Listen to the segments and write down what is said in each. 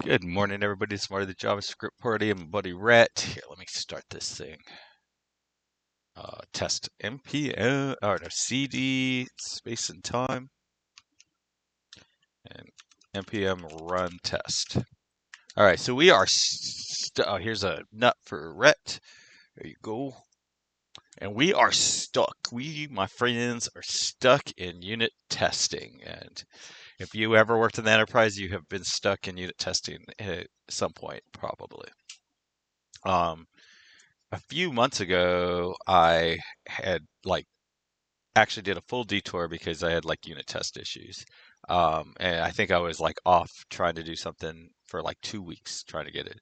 Good morning, everybody. It's Marty the JavaScript Party. I'm my buddy Rhett. Here, let me start this thing. Test npm, or no, cd space and time, and npm run test. All right, so we are. Here's a nut for Rhett. There you go. And we are stuck. We, my friends, are stuck in unit testing. And if you ever worked in the enterprise, you have been stuck in unit testing at some point, probably. A few months ago, I had actually did a full detour because I had unit test issues. And I think I was off trying to do something for 2 weeks trying to get it.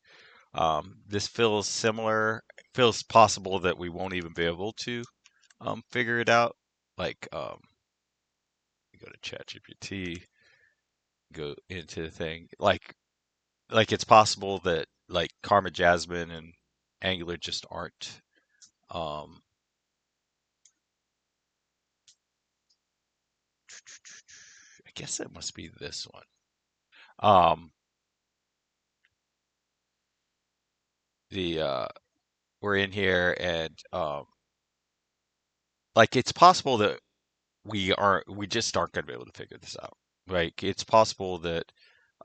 This feels similar, feels possible that we won't even be able to figure it out. You go to ChatGPT, go into the thing. It's possible that Karma Jasmine and Angular just aren't um, I guess that must be this one. Um, the We're in here and it's possible that we just aren't going to be able to figure this out. It's possible that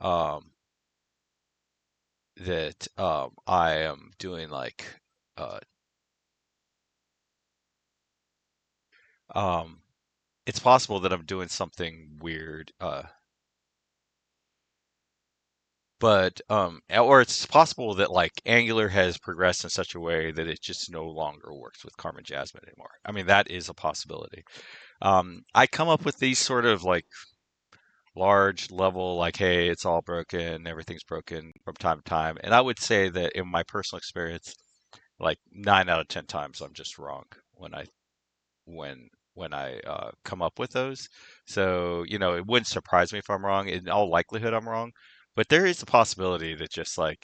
um I am doing uh um it's possible that I'm doing something weird or it's possible that Angular has progressed in such a way that it just no longer works with Karma Jasmine anymore. I mean, that is a possibility. I come up with these sort of large level, hey, it's all broken, everything's broken from time to time. And I would say that in my personal experience, 9 out of 10 times I'm just wrong when when I come up with those. So, it wouldn't surprise me if I'm wrong. In all likelihood, I'm wrong. But there is a possibility that just the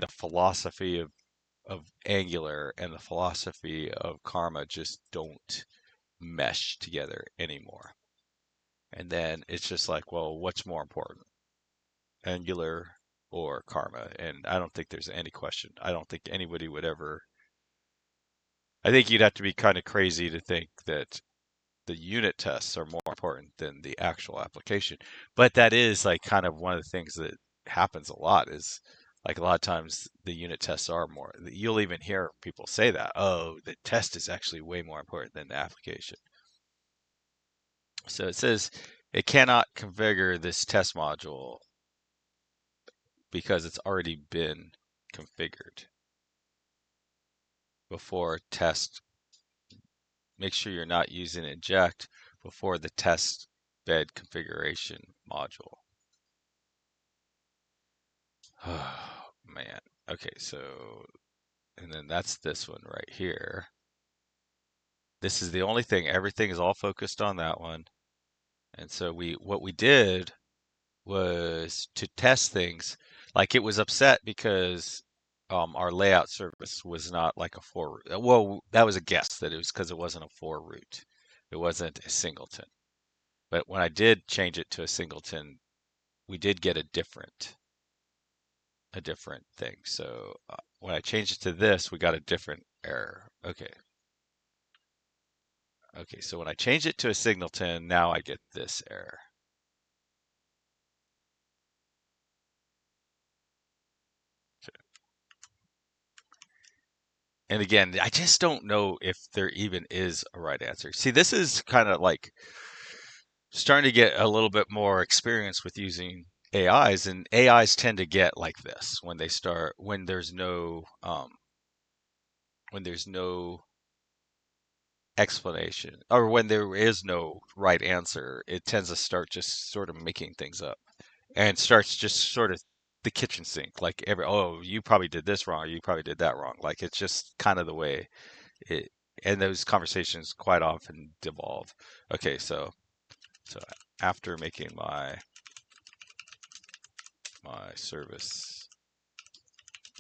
philosophy of Angular and the philosophy of Karma just don't mesh together anymore. And then it's just well, what's more important, Angular or Karma? And I don't think there's any question. I don't think anybody would ever. I think you'd have to be kind of crazy to think that the unit tests are more important than the actual application. But that is kind of one of the things that happens a lot is a lot of times the unit tests are more. You'll even hear people say that, oh, the test is actually way more important than the application. So it says it cannot configure this test module because it's already been configured before test. Make sure you're not using inject before the test bed configuration module. Oh, man. Okay, so, and then that's this one right here. This is the only thing. Everything is all focused on that one. And so what we did was to test things. It was upset because our layout service was not a for root. Well, that was a guess that it was because it wasn't a for root. It wasn't a singleton. But when I did change it to a singleton, we did get a different thing. So when I changed it to this, we got a different error. Okay. Okay, so when I change it to a singleton, now I get this error. And again, I just don't know if there even is a right answer. See, this is kind of starting to get a little bit more experience with using AIs, and AIs tend to get like this when there's no explanation or when there is no right answer. It tends to start just sort of making things up and starts just sort of the kitchen sink, oh, you probably did this wrong or you probably did that wrong. It's just kind of the way it, and those conversations quite often devolve. Okay, so after making my service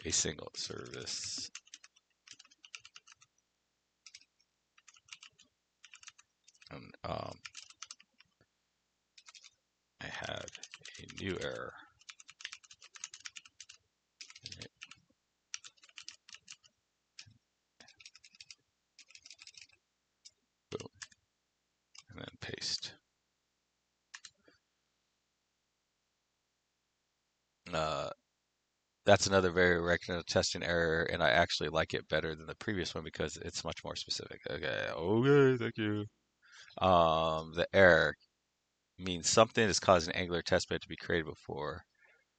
a single service, and I had a new error. Uh, that's another very recognized testing error, and I actually like it better than the previous one because it's much more specific. Okay, thank you. The error means something is causing Angular test bed to be created before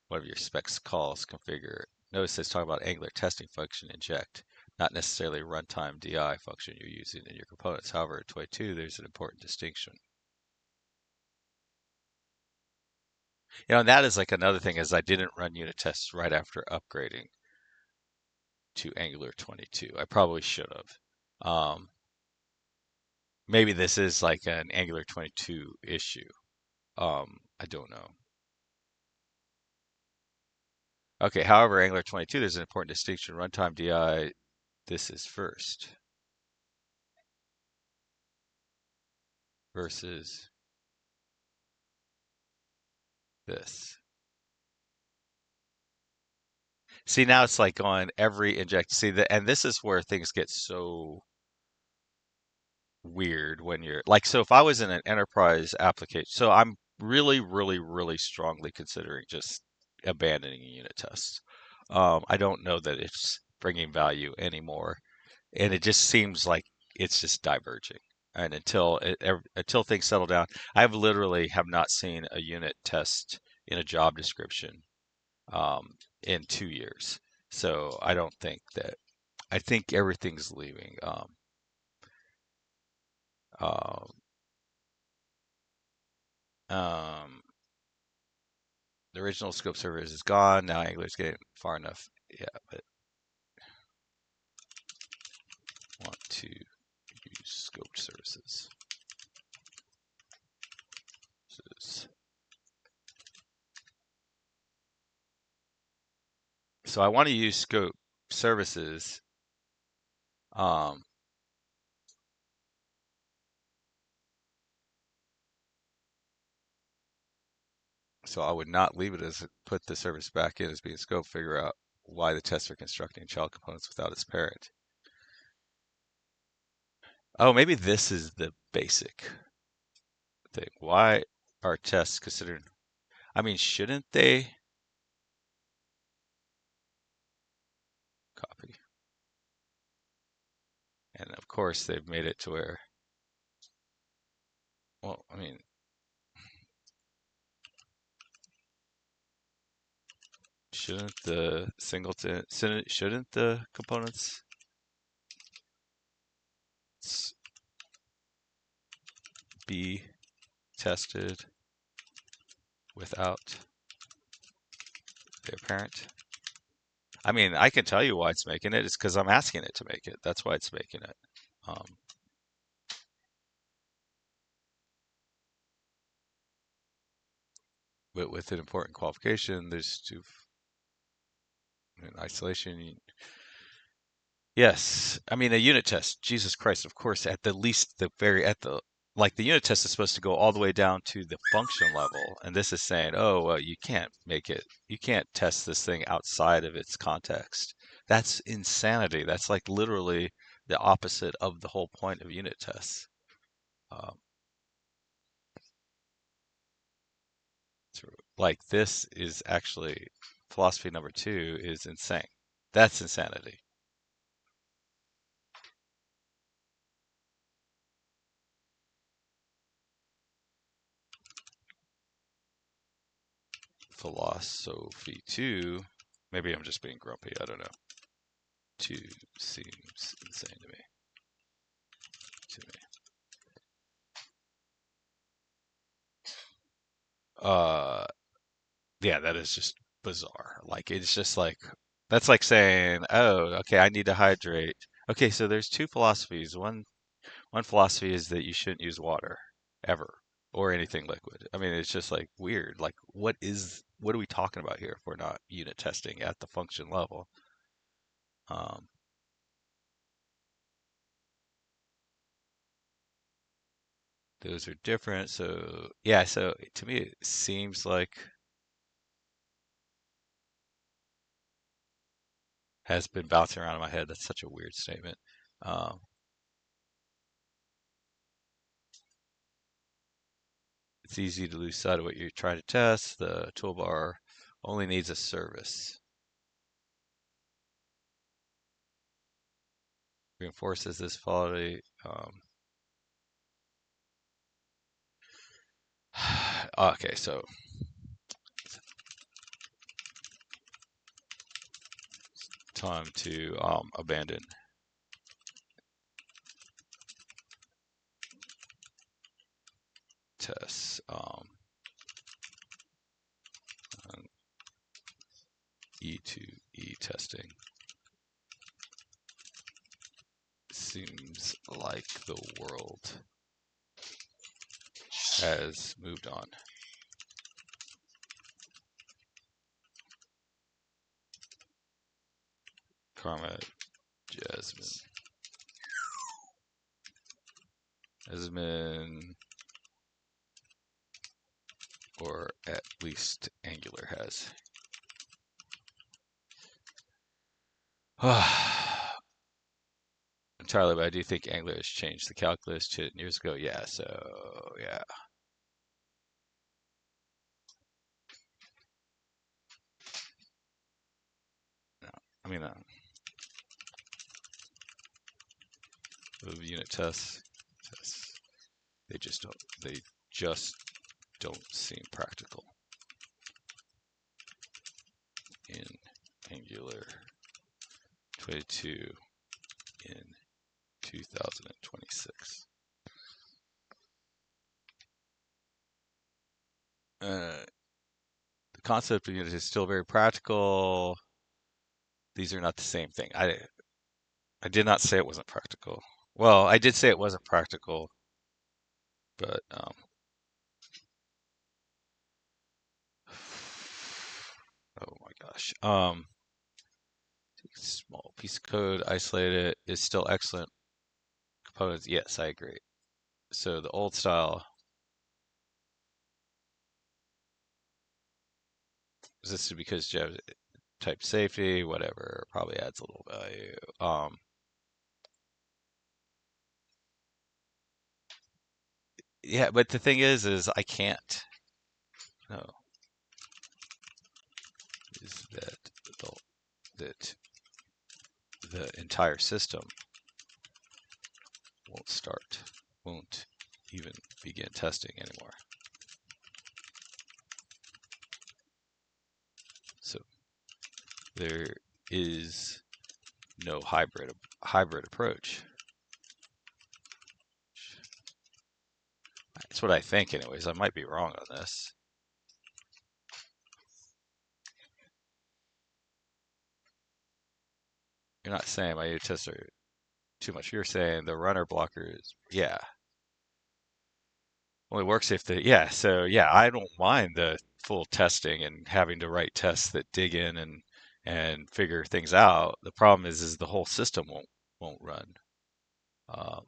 one of your specs calls configure. Notice it's talking about Angular testing function inject, not necessarily runtime DI function you're using in your components. However, at 22, there's an important distinction. And that is like another thing is I didn't run unit tests right after upgrading to Angular 22. I probably should have. Maybe this is like an Angular 22 issue. I don't know. Okay, however, Angular 22, there's an important distinction. Runtime DI, this is first versus this. See, now it's like on every inject. See, and this is where things get so weird when you're like, so if I was in an enterprise application, so I'm really, really, really strongly considering just abandoning unit tests. I don't know that it's bringing value anymore, and it just seems like it's just diverging. And until things settle down, I've literally have not seen a unit test in a job description in 2 years. So I don't think that. I think everything's leaving. Um, um, the original scope service is gone. Now Angular's getting far enough. Yeah, but want to use scoped services. So I want to use scope services. Um, so I would not leave it as put the service back in as being scope. Figure out why the tests are constructing child components without its parent. Oh, maybe this is the basic thing. Why are tests considered? I mean, shouldn't they copy? And of course, they've made it to where, well, I mean, shouldn't the components be tested without their parent? I mean, I can tell you why it's making it. It's because I'm asking it to make it. That's why it's making it. Um, but with an important qualification, there's two in isolation. Yes, I mean a unit test. Jesus Christ, of course, at the least the very at the like the unit test is supposed to go all the way down to the function level, and this is saying, oh, well, you can't make it, you can't test this thing outside of its context. That's insanity. That's like literally the opposite of the whole point of unit tests. Um, like this is actually philosophy number two is insane. That's insanity. Philosophy two, maybe I'm just being grumpy. I don't know. Two seems insane to me. To me. Uh, yeah, that is just bizarre. Like it's just like that's like saying, oh, okay, I need to hydrate. Okay, so there's two philosophies. One philosophy is that you shouldn't use water ever or anything liquid. I mean, it's just like weird. Like what are we talking about here if we're not unit testing at the function level? Um, those are different. So yeah, so to me it seems like has been bouncing around in my head. That's such a weird statement. Um, it's easy to lose sight of what you're trying to test. The toolbar only needs a service. Reinforces this quality. Okay, so time to abandon tests. E2E testing. Seems like the world has moved on. Karma, Jasmine, or at least Angular has. Entirely, but I do think Angular has changed the calculus 10 years ago. Yeah, so yeah. No, I mean, unit tests, they just don't seem practical in Angular 22 in 2026. The concept of unit is still very practical. These are not the same thing. I did not say it wasn't practical. Well, I did say it wasn't practical, but oh my gosh. Small piece of code, isolate it, is still excellent. Components, yes, I agree. So the old style resisted because Java type safety, whatever, probably adds a little value. Yeah, but the thing is I can't. No, is that the entire system won't even begin testing anymore. So there is no hybrid approach. That's what I think, anyways. I might be wrong on this. You're not saying my unit tests are too much. You're saying the runner blocker is, yeah, only works if yeah. So yeah, I don't mind the full testing and having to write tests that dig in and figure things out. The problem is the whole system won't run. Um,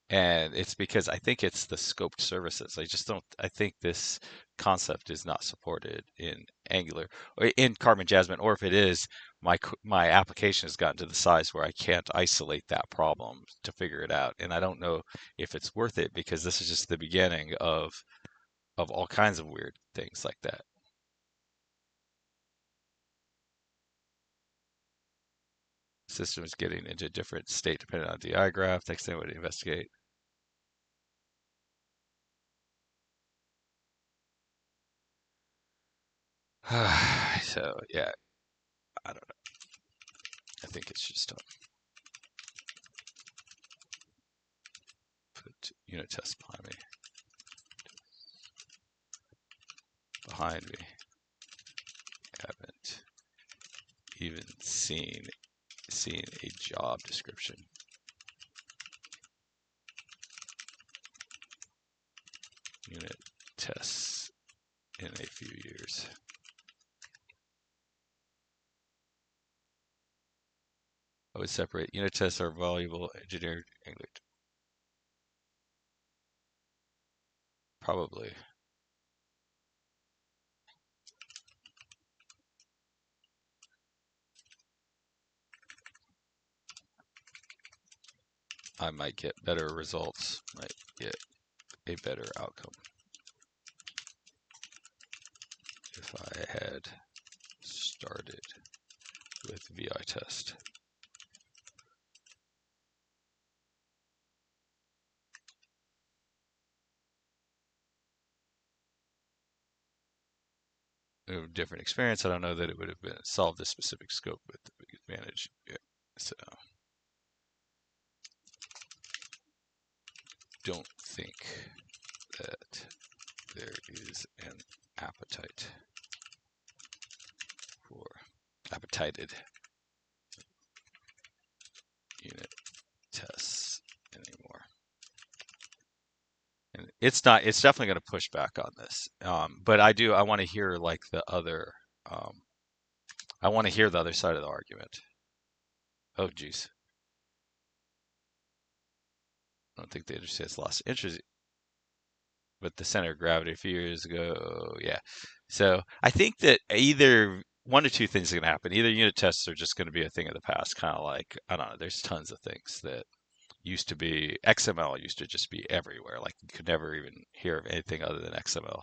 and it's because I think it's the scoped services. I just don't. I think this concept is not supported in Angular or in Carbon Jasmine, or if it is, my application has gotten to the size where I can't isolate that problem to figure it out, and I don't know if it's worth it because this is just the beginning of all kinds of weird things like that. System is getting into a different state depending on the digraph. Next thing I would investigate. So yeah, I don't know. I think it's just put unit test behind me. Haven't even seen a job description. Unit tests in a few years. I would separate unit tests are valuable engineered English. Probably. I might get better results, might get a better outcome if I started with VI test. A different experience, I don't know that it would have been solved this specific scope with the big advantage. Yeah. So don't think that there is an appetite for appetited unit tests anymore. And it's not, it's definitely going to push back on this. But I want to hear like the other, I want to hear the other side of the argument. Oh, geez. I don't think the industry has lost interest, but the center of gravity a few years ago, yeah. So I think that either one or two things are going to happen. Either unit tests are just going to be a thing of the past, kind of like, I don't know, there's tons of things that used to be, XML used to just be everywhere. Like you could never even hear of anything other than XML.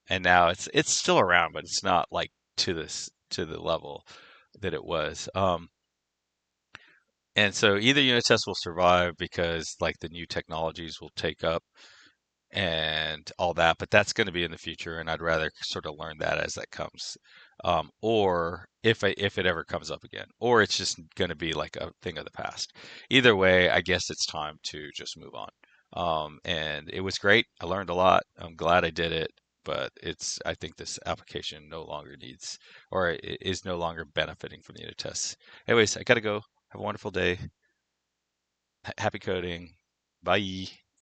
And now it's still around, but it's not like to the level that it was. And so either unit tests will survive because like the new technologies will take up and all that, but that's going to be in the future, and I'd rather sort of learn that as that comes, or if it ever comes up again, or it's just going to be like a thing of the past. Either way, I guess it's time to just move on. And it was great. I learned a lot. I'm glad I did it, but I think this application no longer needs or is no longer benefiting from the unit tests. Anyways, I gotta go. Have a wonderful day. Happy coding. Bye.